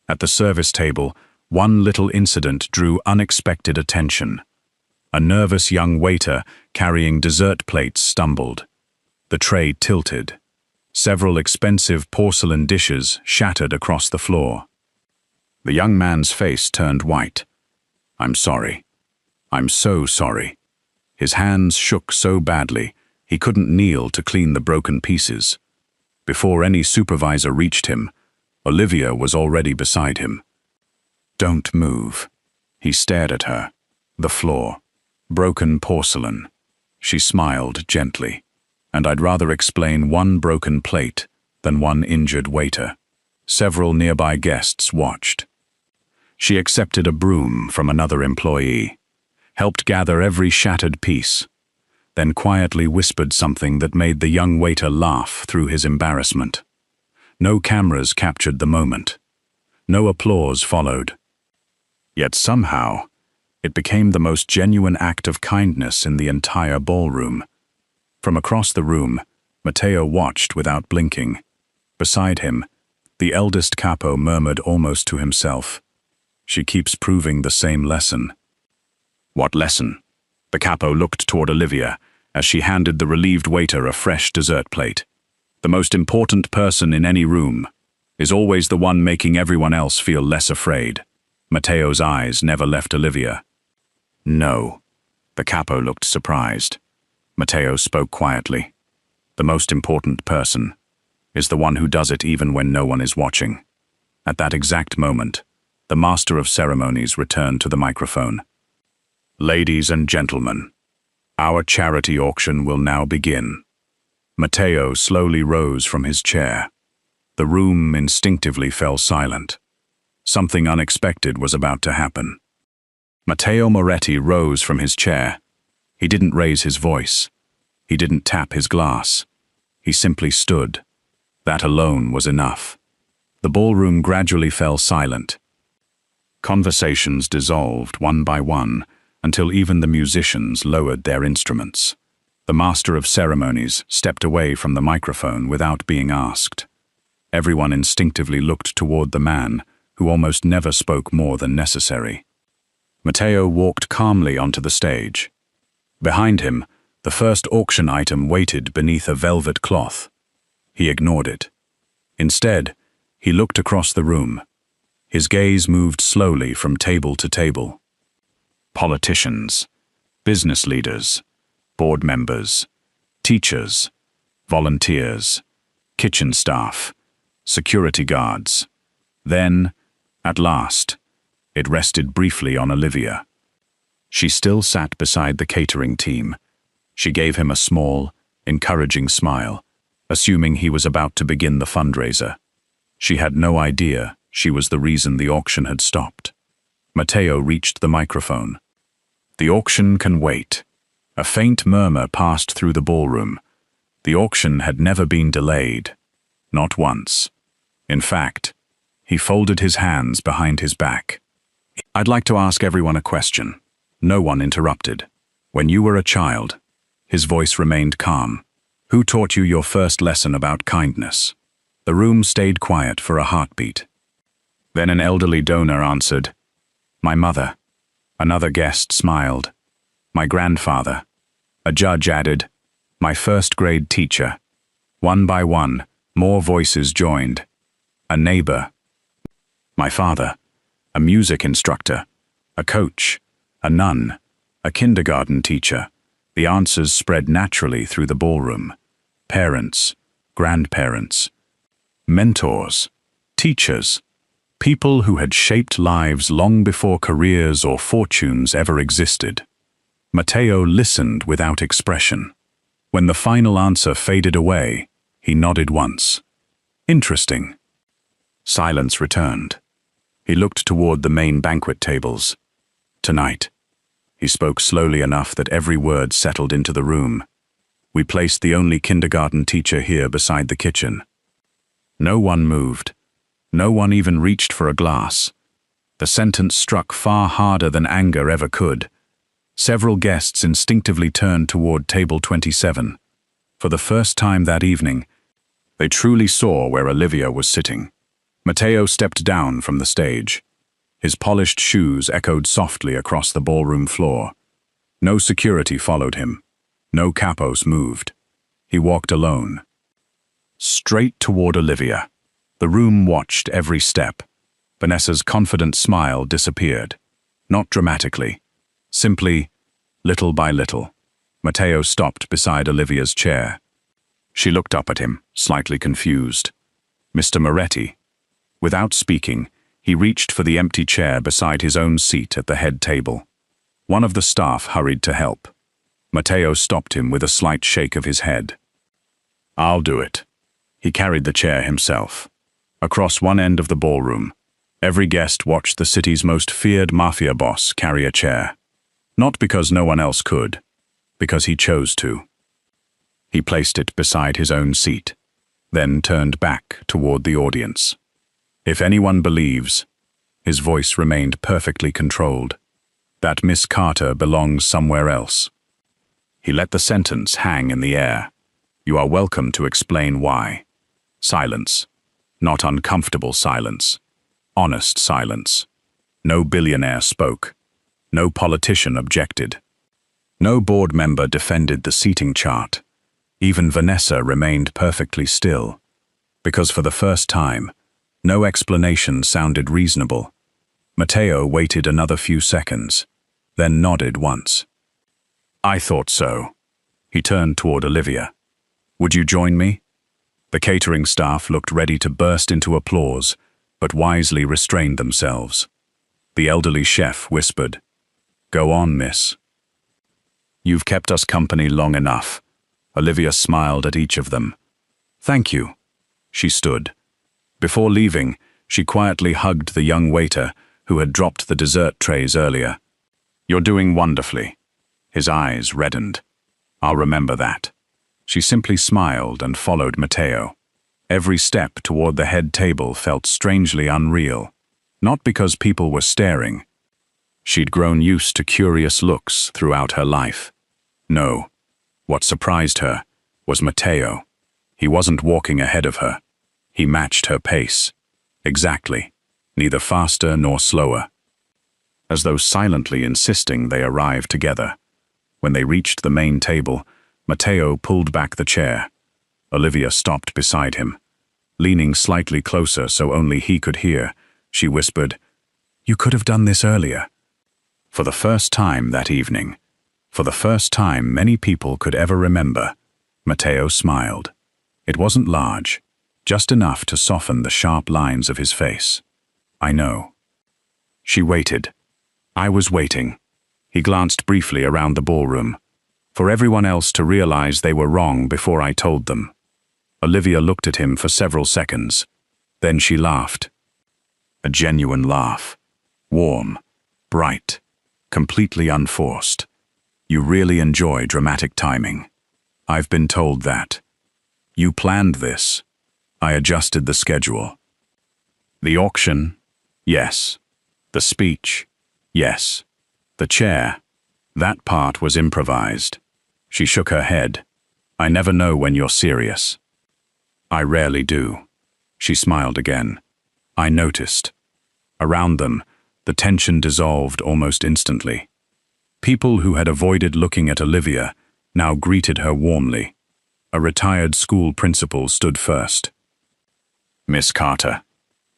At the service table, one little incident drew unexpected attention. A nervous young waiter carrying dessert plates stumbled. The tray tilted. Several expensive porcelain dishes shattered across the floor. The young man's face turned white. "I'm sorry. I'm so sorry." His hands shook so badly, he couldn't kneel to clean the broken pieces. Before any supervisor reached him, Olivia was already beside him. "Don't move." He stared at her. The floor. Broken porcelain. She smiled gently. "And I'd rather explain one broken plate than one injured waiter." Several nearby guests watched. She accepted a broom from another employee, helped gather every shattered piece, then quietly whispered something that made the young waiter laugh through his embarrassment. No cameras captured the moment. No applause followed. Yet somehow, it became the most genuine act of kindness in the entire ballroom. From across the room, Matteo watched without blinking. Beside him, the eldest capo murmured almost to himself, "She keeps proving the same lesson." "What lesson?" The capo looked toward Olivia as she handed the relieved waiter a fresh dessert plate. "The most important person in any room is always the one making everyone else feel less afraid." Matteo's eyes never left Olivia. "No." The capo looked surprised. Matteo spoke quietly. "The most important person is the one who does it even when no one is watching." At that exact moment, the master of ceremonies returned to the microphone. "Ladies and gentlemen, our charity auction will now begin." Matteo slowly rose from his chair. The room instinctively fell silent. Something unexpected was about to happen. Matteo Moretti rose from his chair. He didn't raise his voice. He didn't tap his glass. He simply stood. That alone was enough. The ballroom gradually fell silent. Conversations dissolved one by one until even the musicians lowered their instruments. The master of ceremonies stepped away from the microphone without being asked. Everyone instinctively looked toward the man who almost never spoke more than necessary. Matteo walked calmly onto the stage. Behind him, the first auction item waited beneath a velvet cloth. He ignored it. Instead, he looked across the room. His gaze moved slowly from table to table. Politicians, business leaders, board members, teachers, volunteers, kitchen staff, security guards. Then, at last, it rested briefly on Olivia. She still sat beside the catering team. She gave him a small, encouraging smile, assuming he was about to begin the fundraiser. She had no idea she was the reason the auction had stopped. Matteo reached the microphone. "The auction can wait." A faint murmur passed through the ballroom. The auction had never been delayed. Not once. In fact, he folded his hands behind his back. "I'd like to ask everyone a question." No one interrupted. "When you were a child," his voice remained calm, "who taught you your first lesson about kindness?" The room stayed quiet for a heartbeat. Then an elderly donor answered, "My mother." Another guest smiled. "My grandfather." A judge added, "My first-grade teacher." One by one, more voices joined. A neighbor. "My father." A music instructor. A coach. A nun. A kindergarten teacher. The answers spread naturally through the ballroom. Parents. Grandparents. Mentors. Teachers. People who had shaped lives long before careers or fortunes ever existed. Matteo listened without expression. When the final answer faded away, he nodded once. "Interesting." Silence returned. He looked toward the main banquet tables. "Tonight," he spoke slowly enough that every word settled into the room, "we placed the only kindergarten teacher here beside the kitchen." No one moved. No one even reached for a glass. The sentence struck far harder than anger ever could. Several guests instinctively turned toward table 27. For the first time that evening, they truly saw where Olivia was sitting. Matteo stepped down from the stage. His polished shoes echoed softly across the ballroom floor. No security followed him. No capos moved. He walked alone. Straight toward Olivia. The room watched every step. Vanessa's confident smile disappeared. Not dramatically. Simply, little by little. Matteo stopped beside Olivia's chair. She looked up at him, slightly confused. Mr. Moretti. Without speaking, he reached for the empty chair beside his own seat at the head table. One of the staff hurried to help. Matteo stopped him with a slight shake of his head. "I'll do it." He carried the chair himself. Across one end of the ballroom, every guest watched the city's most feared mafia boss carry a chair. Not because no one else could, because he chose to. He placed it beside his own seat, then turned back toward the audience. "If anyone believes," his voice remained perfectly controlled, "that Miss Carter belongs somewhere else." He let the sentence hang in the air. "You are welcome to explain why." Silence. Not uncomfortable silence. Honest silence. No billionaire spoke. No politician objected. No board member defended the seating chart. Even Vanessa remained perfectly still, because for the first time, no explanation sounded reasonable. Matteo waited another few seconds, then nodded once. "I thought so." He turned toward Olivia. "Would you join me?" The catering staff looked ready to burst into applause, but wisely restrained themselves. The elderly chef whispered, "Go on, miss." "You've kept us company long enough." Olivia smiled at each of them. "Thank you." She stood. Before leaving, she quietly hugged the young waiter who had dropped the dessert trays earlier. "You're doing wonderfully." His eyes reddened. "I'll remember that." She simply smiled and followed Matteo. Every step toward the head table felt strangely unreal, not because people were staring. She'd grown used to curious looks throughout her life. No, what surprised her was Matteo. He wasn't walking ahead of her. He matched her pace. Exactly, neither faster nor slower. As though silently insisting they arrive together. When they reached the main table, Matteo pulled back the chair. Olivia stopped beside him. Leaning slightly closer so only he could hear, she whispered, "You could have done this earlier." For the first time that evening, for the first time many people could ever remember, Matteo smiled. It wasn't large, just enough to soften the sharp lines of his face. "I know." She waited. I was waiting. He glanced briefly around the ballroom. For everyone else to realize they were wrong before I told them. Olivia looked at him for several seconds. Then she laughed. A genuine laugh. Warm, bright, completely unforced. "You really enjoy dramatic timing. I've been told that. You planned this." I adjusted the schedule. "The auction? Yes. The speech? Yes. The chair? That part was improvised." She shook her head. "I never know when you're serious." "I rarely do." She smiled again. I noticed. Around them, the tension dissolved almost instantly. People who had avoided looking at Olivia now greeted her warmly. A retired school principal stood first. "Miss Carter,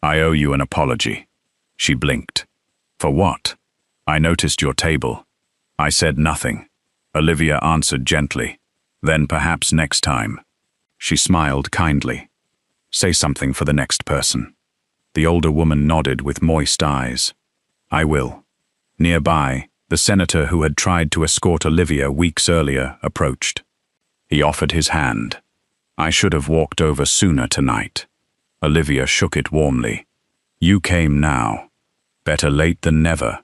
I owe you an apology." She blinked. "For what?" "I noticed your table." I said nothing. Olivia answered gently. "Then perhaps next time." She smiled kindly. "Say something for the next person." The older woman nodded with moist eyes. "I will." Nearby, the senator who had tried to escort Olivia weeks earlier approached. He offered his hand. "I should have walked over sooner tonight." Olivia shook it warmly. "You came now. Better late than never."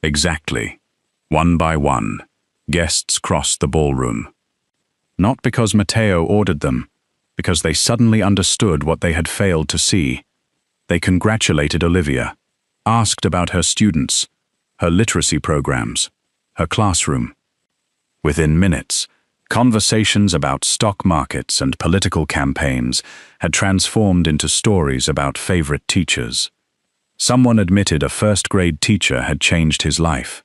Exactly. One by one, guests crossed the ballroom. Not because Matteo ordered them, because they suddenly understood what they had failed to see. They congratulated Olivia, asked about her students, her literacy programs, her classroom. Within minutes, conversations about stock markets and political campaigns had transformed into stories about favorite teachers. Someone admitted a first-grade teacher had changed his life.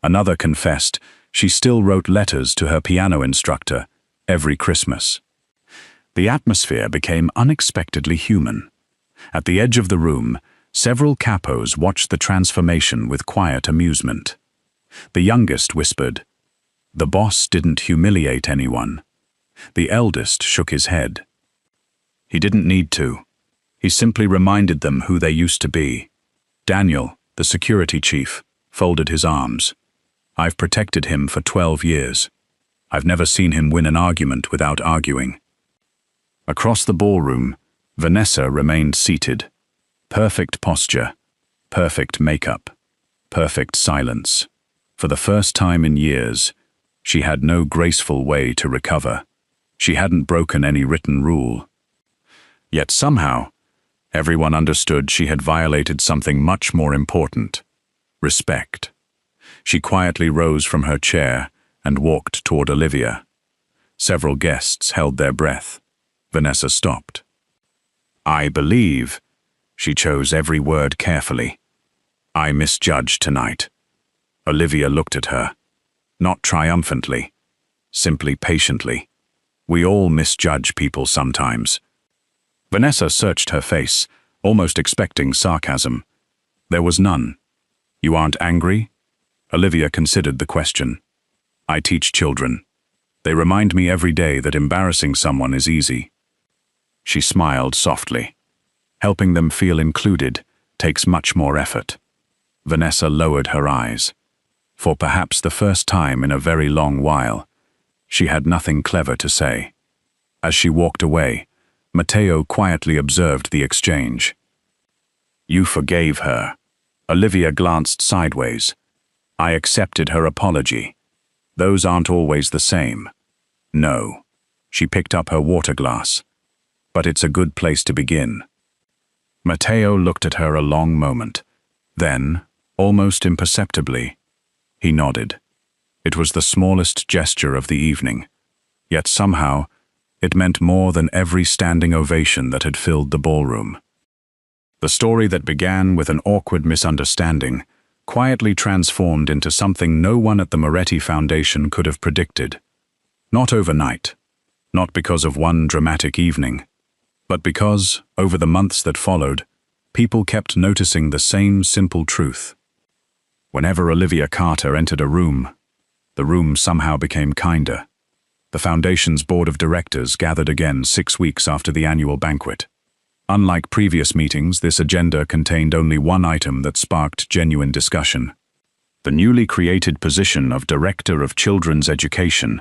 Another confessed she still wrote letters to her piano instructor every Christmas. The atmosphere became unexpectedly human. At the edge of the room, several capos watched the transformation with quiet amusement. The youngest whispered, The boss didn't humiliate anyone. The eldest shook his head. He didn't need to. He simply reminded them who they used to be. Daniel, the security chief, folded his arms. I've protected him for 12 years. I've never seen him win an argument without arguing. Across the ballroom, Vanessa remained seated. Perfect posture, perfect makeup, perfect silence. For the first time in years, she had no graceful way to recover. She hadn't broken any written rule. Yet somehow, everyone understood she had violated something much more important: respect. She quietly rose from her chair and walked toward Olivia. Several guests held their breath. Vanessa stopped. I believe, she chose every word carefully, I misjudged tonight. Olivia looked at her, not triumphantly, simply patiently. We all misjudge people sometimes. Vanessa searched her face, almost expecting sarcasm. There was none. You aren't angry? Olivia considered the question. I teach children. They remind me every day that embarrassing someone is easy. She smiled softly. Helping them feel included takes much more effort. Vanessa lowered her eyes. For perhaps the first time in a very long while, she had nothing clever to say. As she walked away, Matteo quietly observed the exchange. You forgave her. Olivia glanced sideways. I accepted her apology. Those aren't always the same. No. She picked up her water glass. But it's a good place to begin. Matteo looked at her a long moment. Then, almost imperceptibly, he nodded. It was the smallest gesture of the evening. Yet somehow, it meant more than every standing ovation that had filled the ballroom. The story that began with an awkward misunderstanding quietly transformed into something no one at the Moretti Foundation could have predicted. Not overnight, not because of one dramatic evening, but because, over the months that followed, people kept noticing the same simple truth. Whenever Olivia Carter entered a room, the room somehow became kinder. The Foundation's board of directors gathered again 6 weeks after the annual banquet. Unlike previous meetings, this agenda contained only one item that sparked genuine discussion: the newly created position of Director of Children's Education.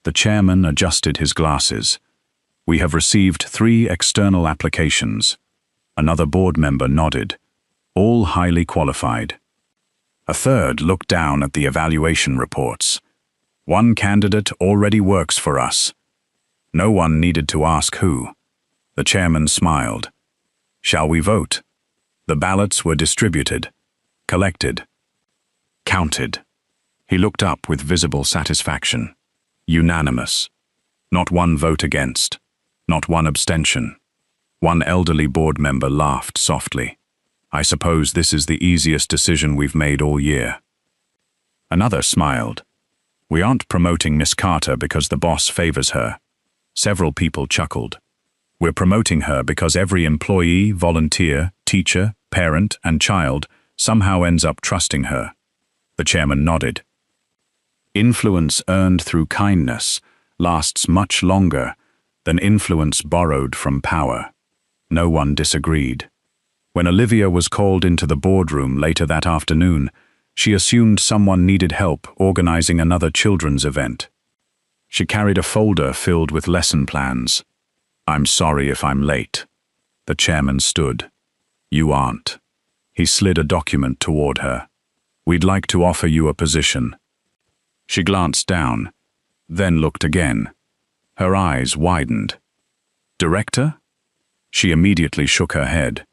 The chairman adjusted his glasses. We have received 3 external applications. Another board member nodded. All highly qualified. A third looked down at the evaluation reports. One candidate already works for us. No one needed to ask who. The chairman smiled. Shall we vote? The ballots were distributed, collected, counted. He looked up with visible satisfaction. Unanimous. Not one vote against. Not one abstention. One elderly board member laughed softly. I suppose this is the easiest decision we've made all year. Another smiled. We aren't promoting Miss Carter because the boss favors her. Several people chuckled. We're promoting her because every employee, volunteer, teacher, parent, and child somehow ends up trusting her. The chairman nodded. Influence earned through kindness lasts much longer than influence borrowed from power. No one disagreed. When Olivia was called into the boardroom later that afternoon, she assumed someone needed help organizing another children's event. She carried a folder filled with lesson plans. I'm sorry if I'm late. The chairman stood. You aren't. He slid a document toward her. We'd like to offer you a position. She glanced down, then looked again. Her eyes widened. Director? She immediately shook her head.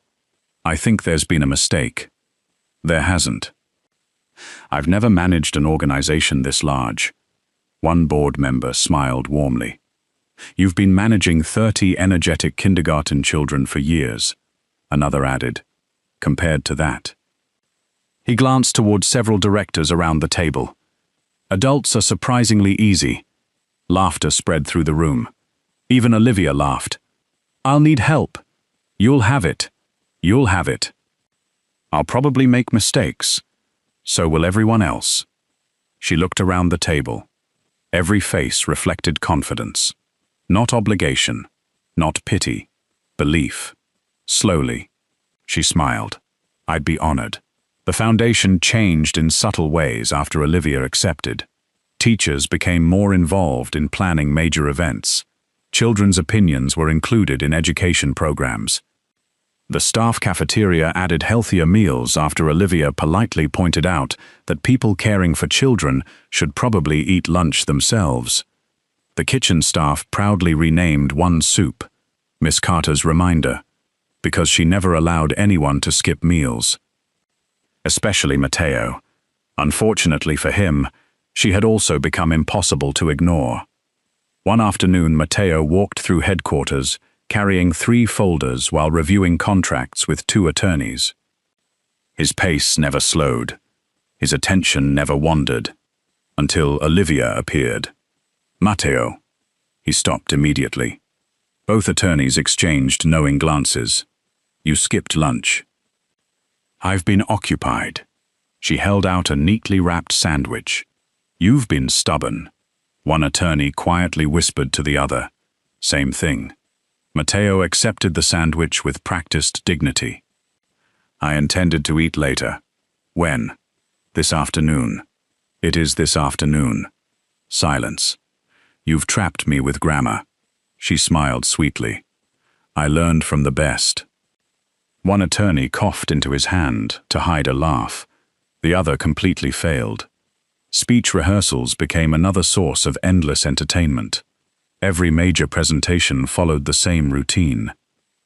I think there's been a mistake. There hasn't. I've never managed an organization this large. One board member smiled warmly. You've been managing 30 energetic kindergarten children for years, another added. Compared to that. He glanced toward several directors around the table. Adults are surprisingly easy. Laughter spread through the room. Even Olivia laughed. I'll need help. You'll have it. You'll have it. I'll probably make mistakes. So will everyone else. She looked around the table. Every face reflected confidence. Not obligation, not pity, belief. Slowly, she smiled. I'd be honored. The foundation changed in subtle ways after Olivia accepted. Teachers became more involved in planning major events. Children's opinions were included in education programs. The staff cafeteria added healthier meals after Olivia politely pointed out that people caring for children should probably eat lunch themselves. The kitchen staff proudly renamed one soup, Miss Carter's reminder, because she never allowed anyone to skip meals. Especially Matteo. Unfortunately for him, she had also become impossible to ignore. One afternoon, Matteo walked through headquarters, carrying 3 folders while reviewing contracts with 2 attorneys. His pace never slowed. His attention never wandered. Until Olivia appeared. Matteo. He stopped immediately. Both attorneys exchanged knowing glances. You skipped lunch. I've been occupied. She held out a neatly wrapped sandwich. You've been stubborn. One attorney quietly whispered to the other. Same thing. Matteo accepted the sandwich with practiced dignity. I intended to eat later. When? This afternoon. It is this afternoon. Silence. You've trapped me with grammar. She smiled sweetly. I learned from the best. One attorney coughed into his hand to hide a laugh. The other completely failed. Speech rehearsals became another source of endless entertainment. Every major presentation followed the same routine.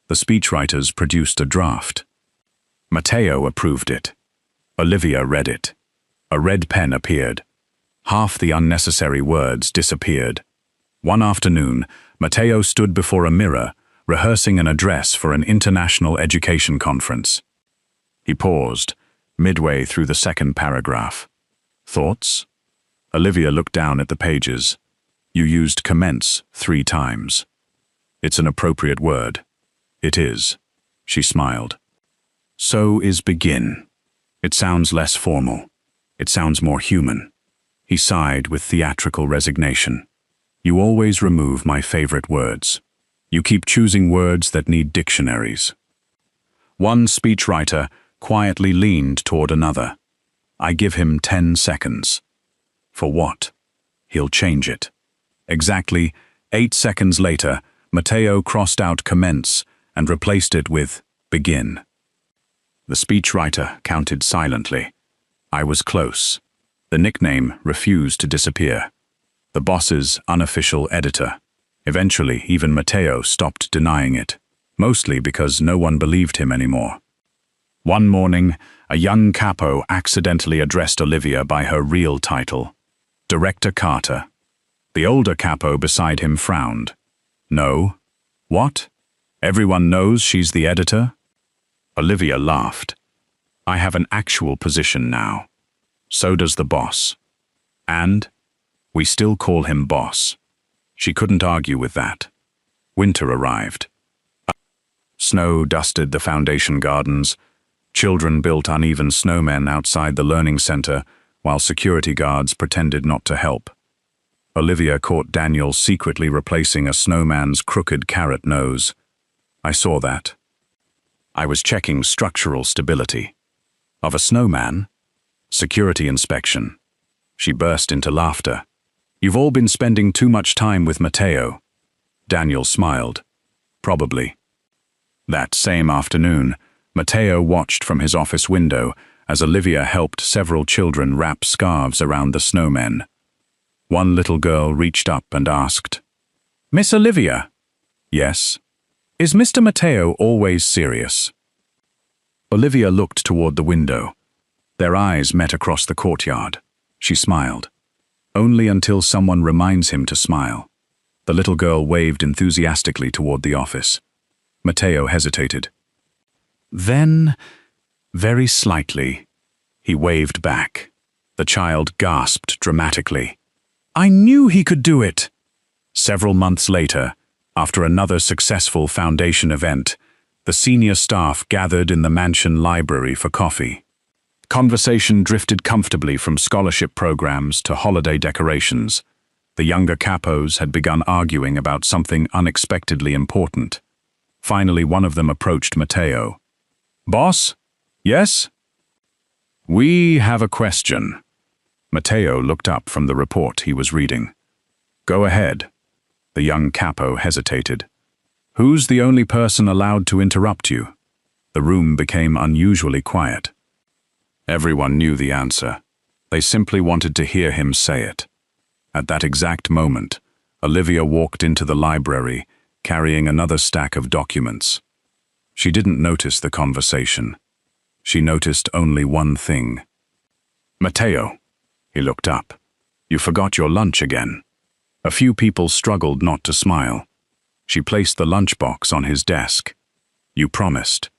The speechwriters produced a draft. Matteo approved it. Olivia read it. A red pen appeared. Half the unnecessary words disappeared. One afternoon, Matteo stood before a mirror, rehearsing an address for an international education conference. He paused, midway through the second paragraph. Thoughts? Olivia looked down at the pages. You used commence 3 times. It's an appropriate word. It is. She smiled. So is begin. It sounds less formal. It sounds more human. He sighed with theatrical resignation. You always remove my favorite words. You keep choosing words that need dictionaries. One speechwriter quietly leaned toward another. I give him 10 seconds. For what? He'll change it. Exactly 8 seconds later, Matteo crossed out commence and replaced it with begin. The speechwriter counted silently. I was close. The nickname refused to disappear. The boss's unofficial editor. Eventually, even Matteo stopped denying it, mostly because no one believed him anymore. One morning, a young capo accidentally addressed Olivia by her real title, Director Carter. The older capo beside him frowned. No? What? Everyone knows she's the editor? Olivia laughed. I have an actual position now. So does the boss. And we still call him boss. She couldn't argue with that. Winter arrived. Snow dusted the foundation gardens. Children built uneven snowmen outside the learning center, while security guards pretended not to help. Olivia caught Daniel secretly replacing a snowman's crooked carrot nose. I saw that. I was checking structural stability. Of a snowman? Security inspection. She burst into laughter. You've all been spending too much time with Matteo. Daniel smiled. Probably. That same afternoon, Matteo watched from his office window as Olivia helped several children wrap scarves around the snowmen. One little girl reached up and asked, Miss Olivia? Yes. Is Mr. Matteo always serious? Olivia looked toward the window. Their eyes met across the courtyard. She smiled. Only until someone reminds him to smile. The little girl waved enthusiastically toward the office. Matteo hesitated. Then, very slightly, he waved back. The child gasped dramatically. I knew he could do it! Several months later, after another successful foundation event, the senior staff gathered in the mansion library for coffee. Conversation drifted comfortably from scholarship programs to holiday decorations. The younger capos had begun arguing about something unexpectedly important. Finally, one of them approached Matteo. "Boss? Yes?" "We have a question." Matteo looked up from the report he was reading. "Go ahead." The young capo hesitated. "Who's the only person allowed to interrupt you?" The room became unusually quiet. Everyone knew the answer. They simply wanted to hear him say it. At that exact moment, Olivia walked into the library, carrying another stack of documents. She didn't notice the conversation. She noticed only one thing. "Matteo." He looked up. "You forgot your lunch again." A few people struggled not to smile. She placed the lunchbox on his desk. "You promised."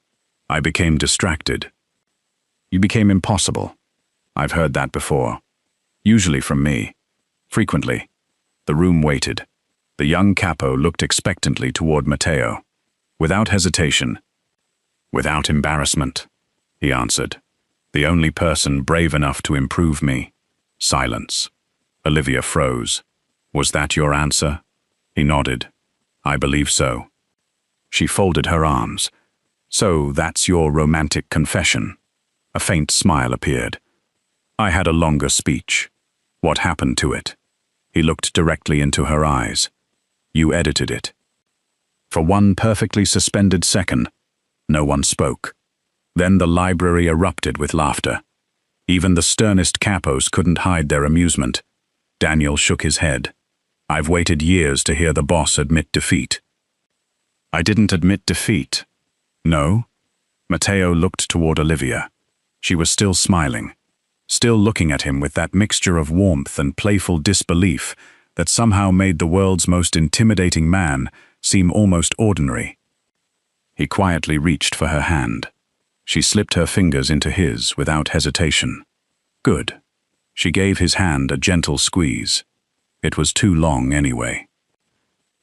"I became distracted." "You became impossible." "I've heard that before. Usually from me. Frequently." The room waited. The young capo looked expectantly toward Matteo. Without hesitation, without embarrassment, he answered. "The only person brave enough to improve me." Silence. Olivia froze. "Was that your answer?" He nodded. "I believe so." She folded her arms. "So that's your romantic confession?" A faint smile appeared. "I had a longer speech. What happened to it?" He looked directly into her eyes. "You edited it." For one perfectly suspended second, no one spoke. Then the library erupted with laughter. Even the sternest capos couldn't hide their amusement. Daniel shook his head. "I've waited years to hear the boss admit defeat." "I didn't admit defeat." "No?" Matteo looked toward Olivia. She was still smiling, still looking at him with that mixture of warmth and playful disbelief that somehow made the world's most intimidating man seem almost ordinary. He quietly reached for her hand. She slipped her fingers into his without hesitation. "Good." She gave his hand a gentle squeeze. It was too long anyway.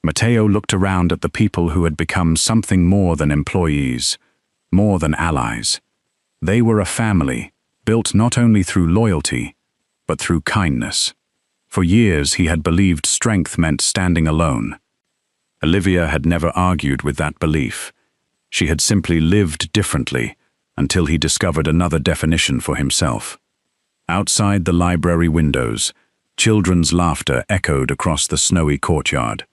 Matteo looked around at the people who had become something more than employees, more than allies. They were a family, built not only through loyalty, but through kindness. For years he had believed strength meant standing alone. Olivia had never argued with that belief. She had simply lived differently until he discovered another definition for himself. Outside the library windows, children's laughter echoed across the snowy courtyard.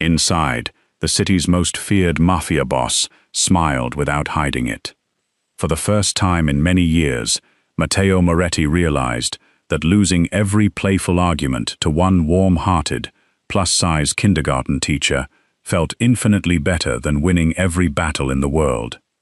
Inside, the city's most feared Mafia boss smiled without hiding it. For the first time in many years, Matteo Moretti realized that losing every playful argument to one warm-hearted, plus-size kindergarten teacher felt infinitely better than winning every battle in the world.